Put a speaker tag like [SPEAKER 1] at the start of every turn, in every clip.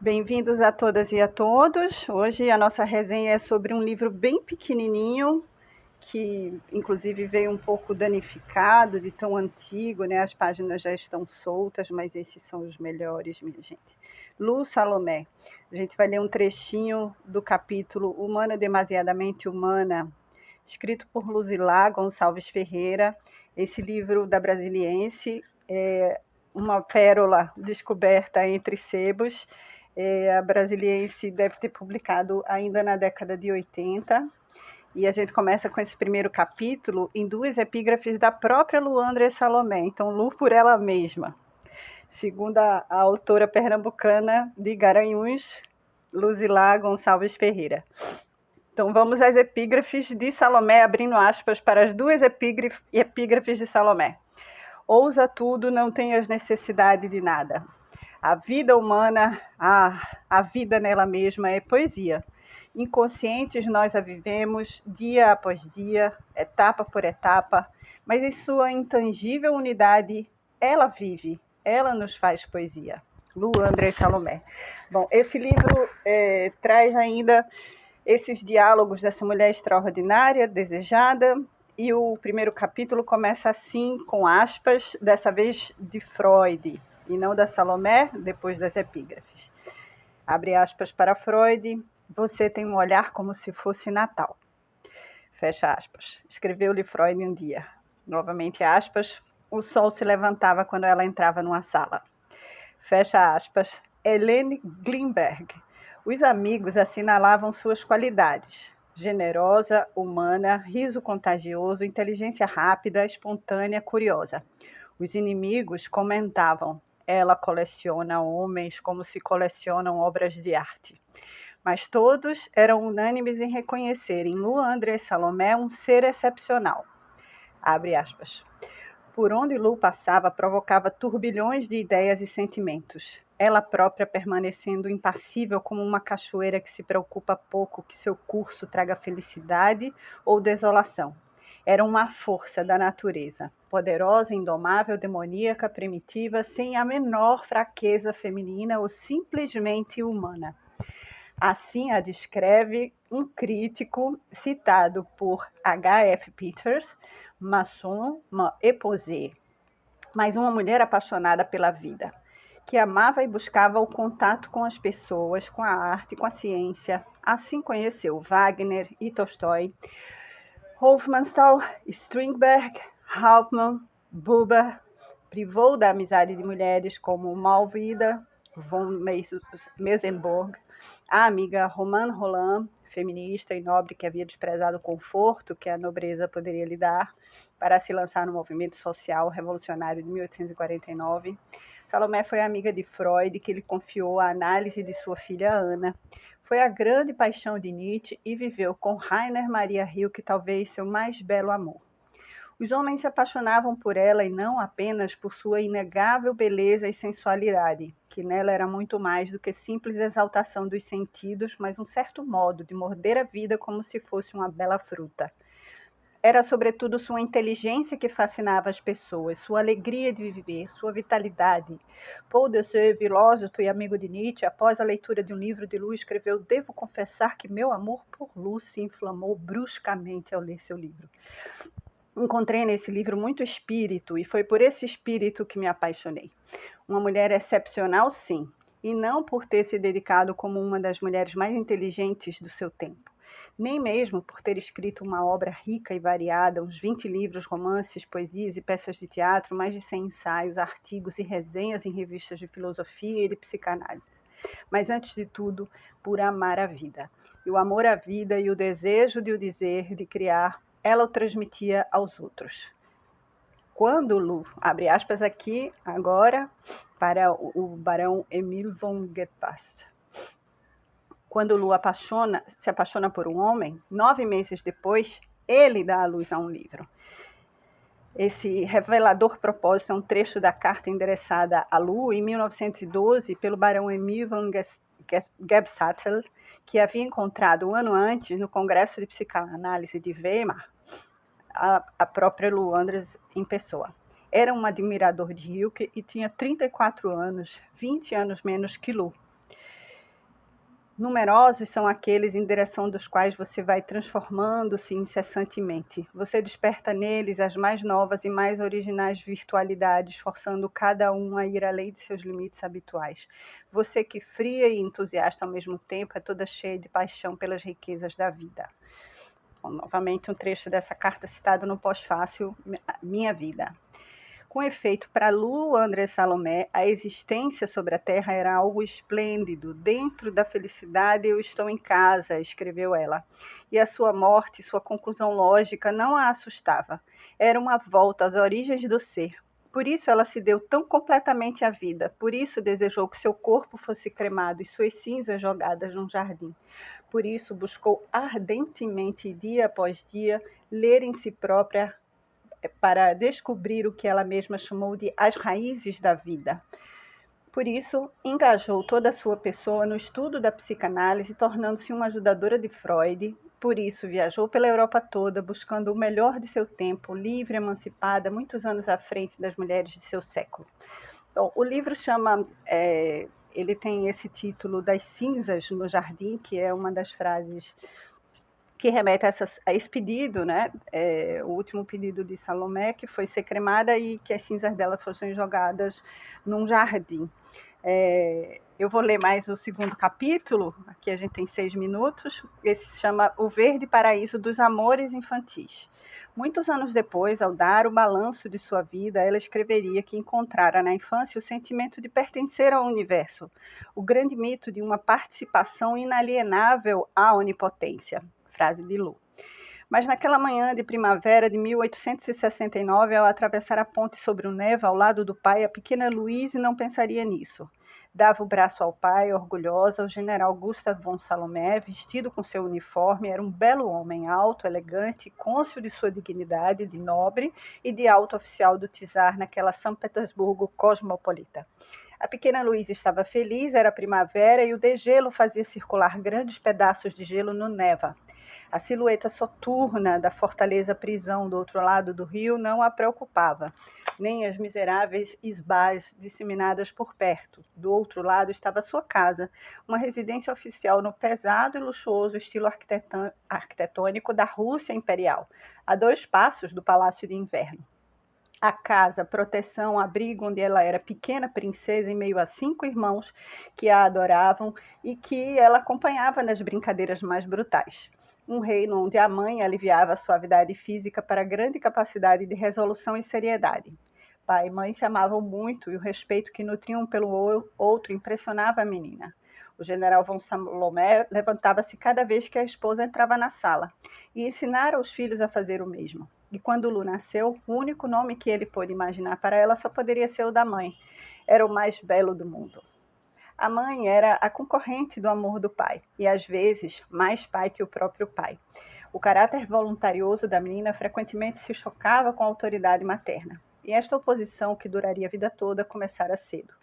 [SPEAKER 1] Bem-vindos a todas e a todos. Hoje a nossa resenha é sobre um livro bem pequenininho, que inclusive veio um pouco danificado, de tão antigo, né? As páginas já estão soltas, mas esses são os melhores, minha gente. Lu Salomé. A gente vai ler um trechinho do capítulo Humana Demasiadamente Humana, escrito por Luzilá Gonçalves Ferreira. Esse livro da Brasiliense é uma pérola descoberta entre sebos. A Brasiliense deve ter publicado ainda na década de 80, e a gente começa com esse primeiro capítulo em duas epígrafes da própria Luandra Salomé, então Lu por ela mesma. Segundo a autora pernambucana de Garanhuns, Luzilá Gonçalves Ferreira. Então vamos às epígrafes de Salomé, abrindo aspas para as duas epígrafes de Salomé. Ousa tudo, não tenhas necessidade de nada. A vida humana, a vida nela mesma é poesia. Inconscientes nós a vivemos dia após dia, etapa por etapa, mas em sua intangível unidade, ela vive, ela nos faz poesia. Lu André Salomé. Bom, esse livro traz ainda esses diálogos dessa mulher extraordinária, desejada, e o primeiro capítulo começa assim, com aspas, dessa vez de Freud, e não da Salomé, depois das epígrafes. Abre aspas para Freud: você tem um olhar como se fosse Natal. Fecha aspas. Escreveu-lhe Freud um dia. Novamente aspas, o sol se levantava quando ela entrava numa sala. Fecha aspas. Helene Glimberg. Os amigos assinalavam suas qualidades: generosa, humana, riso contagioso, inteligência rápida, espontânea, curiosa. Os inimigos comentavam: ela coleciona homens como se colecionam obras de arte. Mas todos eram unânimes em reconhecer em Luandra e Salomé um ser excepcional. Abre aspas. Por onde Lu passava, provocava turbilhões de ideias e sentimentos. Ela própria permanecendo impassível como uma cachoeira que se preocupa pouco que seu curso traga felicidade ou desolação. Era uma força da natureza, poderosa, indomável, demoníaca, primitiva, sem a menor fraqueza feminina ou simplesmente humana. Assim a descreve um crítico citado por H.F. Peters, maçom, uma épousée, mas uma mulher apaixonada pela vida, que amava e buscava o contato com as pessoas, com a arte, com a ciência. Assim conheceu Wagner e Tolstói, Hofmannsthal, Strindberg, Hauptmann, Buber. Privou da amizade de mulheres como Malvida, von Meysenburg, a amiga Romane Rolland, feminista e nobre que havia desprezado o conforto que a nobreza poderia lhe dar para se lançar no movimento social revolucionário de 1849. Salomé foi amiga de Freud, que lhe confiou a análise de sua filha Ana. Foi a grande paixão de Nietzsche e viveu com Rainer Maria Rilke talvez seu mais belo amor. Os homens se apaixonavam por ela e não apenas por sua inegável beleza e sensualidade, que nela era muito mais do que simples exaltação dos sentidos, mas um certo modo de morder a vida como se fosse uma bela fruta. Era, sobretudo, sua inteligência que fascinava as pessoas, sua alegria de viver, sua vitalidade. Paul Dessau, filósofo e amigo de Nietzsche, após a leitura de um livro de Lu, escreveu: devo confessar que meu amor por Lu se inflamou bruscamente ao ler seu livro. Encontrei nesse livro muito espírito, e foi por esse espírito que me apaixonei. Uma mulher excepcional, sim, e não por ter se dedicado como uma das mulheres mais inteligentes do seu tempo, nem mesmo por ter escrito uma obra rica e variada, uns 20 livros, romances, poesias e peças de teatro, mais de 100 ensaios, artigos e resenhas em revistas de filosofia e de psicanálise. Mas, antes de tudo, por amar a vida. E o amor à vida e o desejo de o dizer, de criar, ela o transmitia aos outros. Quando Lu, abre aspas aqui agora para o barão Emile von Geldbast. Quando Lu se apaixona por um homem, 9 meses depois, ele dá à luz a um livro. Esse revelador propósito é um trecho da carta endereçada a Lu em 1912 pelo barão Emile von Gebsattel, que havia encontrado um ano antes no Congresso de Psicanálise de Weimar a própria Luandra em pessoa. Era um admirador de Rilke e tinha 34 anos, 20 anos menos que Lu. Numerosos são aqueles em direção dos quais você vai transformando-se incessantemente. Você desperta neles as mais novas e mais originais virtualidades, forçando cada um a ir além de seus limites habituais. Você que fria e entusiasta ao mesmo tempo, é toda cheia de paixão pelas riquezas da vida. Bom, novamente um trecho dessa carta citado no pós-fácil Minha Vida. Com efeito, para Lu André Salomé, a existência sobre a Terra era algo esplêndido. Dentro da felicidade eu estou em casa, escreveu ela. E a sua morte, sua conclusão lógica, não a assustava. Era uma volta às origens do ser. Por isso ela se deu tão completamente à vida. Por isso desejou que seu corpo fosse cremado e suas cinzas jogadas num jardim. Por isso buscou ardentemente, dia após dia, ler em si própria para descobrir o que ela mesma chamou de as raízes da vida. Por isso, engajou toda a sua pessoa no estudo da psicanálise, tornando-se uma ajudadora de Freud. Por isso, viajou pela Europa toda, buscando o melhor de seu tempo, livre, emancipada, muitos anos à frente das mulheres de seu século. Então, o livro ele tem esse título das cinzas no jardim, que é uma das frases que remete a esse pedido, né? O último pedido de Salomé, que foi ser cremada e que as cinzas dela fossem jogadas num jardim. Eu vou ler mais o segundo capítulo, aqui a gente tem 6 minutos, esse se chama O Verde Paraíso dos Amores Infantis. Muitos anos depois, ao dar o balanço de sua vida, ela escreveria que encontrara na infância o sentimento de pertencer ao universo, o grande mito de uma participação inalienável à onipotência. Frase de Lu. Mas naquela manhã de primavera de 1869, ao atravessar a ponte sobre o Neva ao lado do pai, a pequena Louise não pensaria nisso. Dava o braço ao pai, orgulhosa. O general Gustav von Salomé, vestido com seu uniforme, era um belo homem, alto, elegante, cônscio de sua dignidade de nobre e de alto oficial do czar naquela São Petersburgo cosmopolita. A pequena Louise estava feliz, era primavera e o degelo fazia circular grandes pedaços de gelo no Neva. A silhueta soturna da fortaleza-prisão do outro lado do rio não a preocupava, nem as miseráveis isbás disseminadas por perto. Do outro lado estava sua casa, uma residência oficial no pesado e luxuoso estilo arquitetônico da Rússia imperial, a 2 passos do Palácio de Inverno. A casa, proteção, abrigo onde ela era pequena princesa em meio a 5 irmãos que a adoravam e que ela acompanhava nas brincadeiras mais brutais. Um reino onde a mãe aliviava a suavidade física para a grande capacidade de resolução e seriedade. Pai e mãe se amavam muito e o respeito que nutriam um pelo outro impressionava a menina. O general von Salomé levantava-se cada vez que a esposa entrava na sala e ensinara os filhos a fazer o mesmo. E quando Lu nasceu, o único nome que ele pôde imaginar para ela só poderia ser o da mãe. Era o mais belo do mundo. A mãe era a concorrente do amor do pai, e às vezes mais pai que o próprio pai. O caráter voluntarioso da menina frequentemente se chocava com a autoridade materna, e esta oposição, que duraria a vida toda, começara cedo.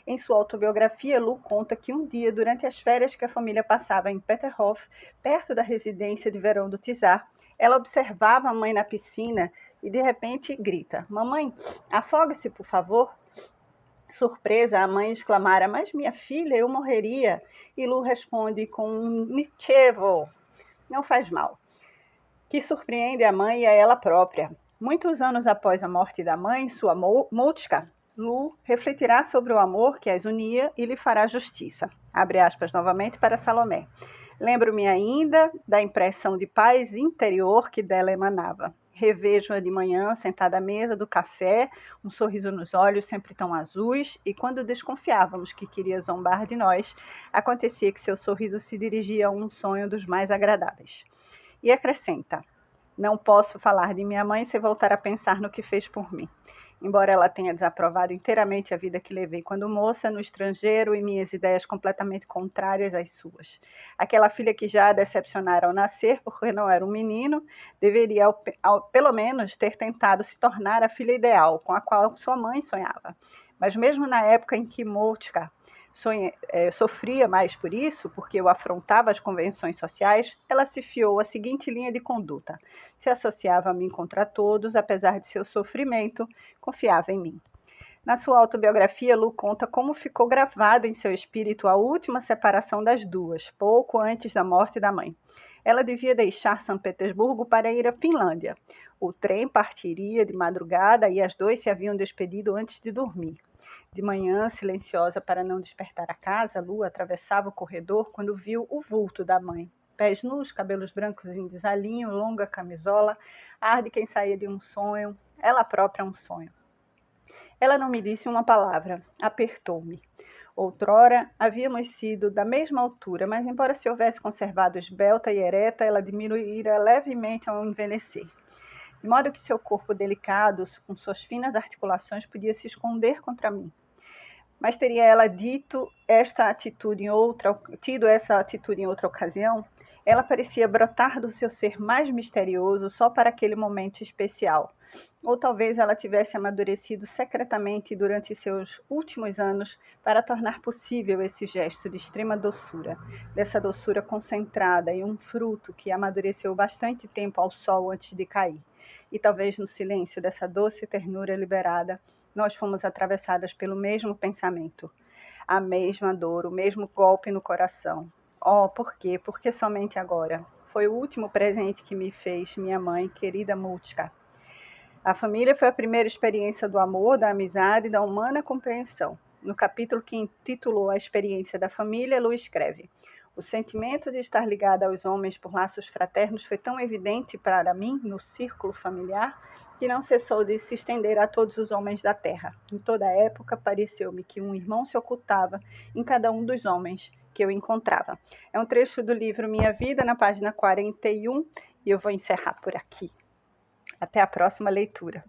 [SPEAKER 1] Em sua autobiografia, Lu conta que um dia, durante as férias que a família passava em Peterhof, perto da residência de verão do czar, ela observava a mãe na piscina e de repente grita: "Mamãe, afogue-se, por favor." Surpresa, a mãe exclamara: "Mas minha filha, eu morreria." E Lu responde com um "Nichevo", não faz mal, que surpreende a mãe e a ela própria. Muitos anos após a morte da mãe, sua Moltka, Lu refletirá sobre o amor que as unia e lhe fará justiça. Abre aspas novamente para Salomé. Lembro-me ainda da impressão de paz interior que dela emanava. Revejo-a de manhã, sentada à mesa do café, um sorriso nos olhos sempre tão azuis, e quando desconfiávamos que queria zombar de nós, acontecia que seu sorriso se dirigia a um sonho dos mais agradáveis. E acrescenta: "Não posso falar de minha mãe sem voltar a pensar no que fez por mim. Embora ela tenha desaprovado inteiramente a vida que levei quando moça, no estrangeiro, e minhas ideias completamente contrárias às suas. Aquela filha que já a decepcionara ao nascer, porque não era um menino, deveria, pelo menos, ter tentado se tornar a filha ideal, com a qual sua mãe sonhava. Mas mesmo na época em que Moltka sofria mais por isso, porque eu afrontava as convenções sociais, ela se fiou à seguinte linha de conduta: se associava a mim contra todos, apesar de seu sofrimento, confiava em mim." Na sua autobiografia, Lu conta como ficou gravada em seu espírito a última separação das duas, pouco antes da morte da mãe. Ela devia deixar São Petersburgo para ir à Finlândia. O trem partiria de madrugada e as duas se haviam despedido antes de dormir. De manhã, silenciosa para não despertar a casa, Lu atravessava o corredor quando viu o vulto da mãe. Pés nus, cabelos brancos em desalinho, longa camisola, ar de quem saía de um sonho, ela própria um sonho. Ela não me disse uma palavra, apertou-me. Outrora, havíamos sido da mesma altura, mas embora se houvesse conservado esbelta e ereta, ela diminuíra levemente ao envelhecer. De modo que seu corpo delicado, com suas finas articulações, podia se esconder contra mim. Mas teria ela tido essa atitude em outra ocasião? Ela parecia brotar do seu ser mais misterioso só para aquele momento especial. Ou talvez ela tivesse amadurecido secretamente durante seus últimos anos para tornar possível esse gesto de extrema doçura, dessa doçura concentrada em um fruto que amadureceu bastante tempo ao sol antes de cair. E talvez no silêncio dessa doce ternura liberada, nós fomos atravessadas pelo mesmo pensamento, a mesma dor, o mesmo golpe no coração. Oh, por quê? Por que somente agora? Foi o último presente que me fez minha mãe, querida Mutka. A família foi a primeira experiência do amor, da amizade e da humana compreensão. No capítulo que intitulou A Experiência da Família, Lu escreve: o sentimento de estar ligada aos homens por laços fraternos foi tão evidente para mim, no círculo familiar, que não cessou de se estender a todos os homens da terra. Em toda a época, pareceu-me que um irmão se ocultava em cada um dos homens que eu encontrava. É um trecho do livro Minha Vida, na página 41, e eu vou encerrar por aqui. Até a próxima leitura.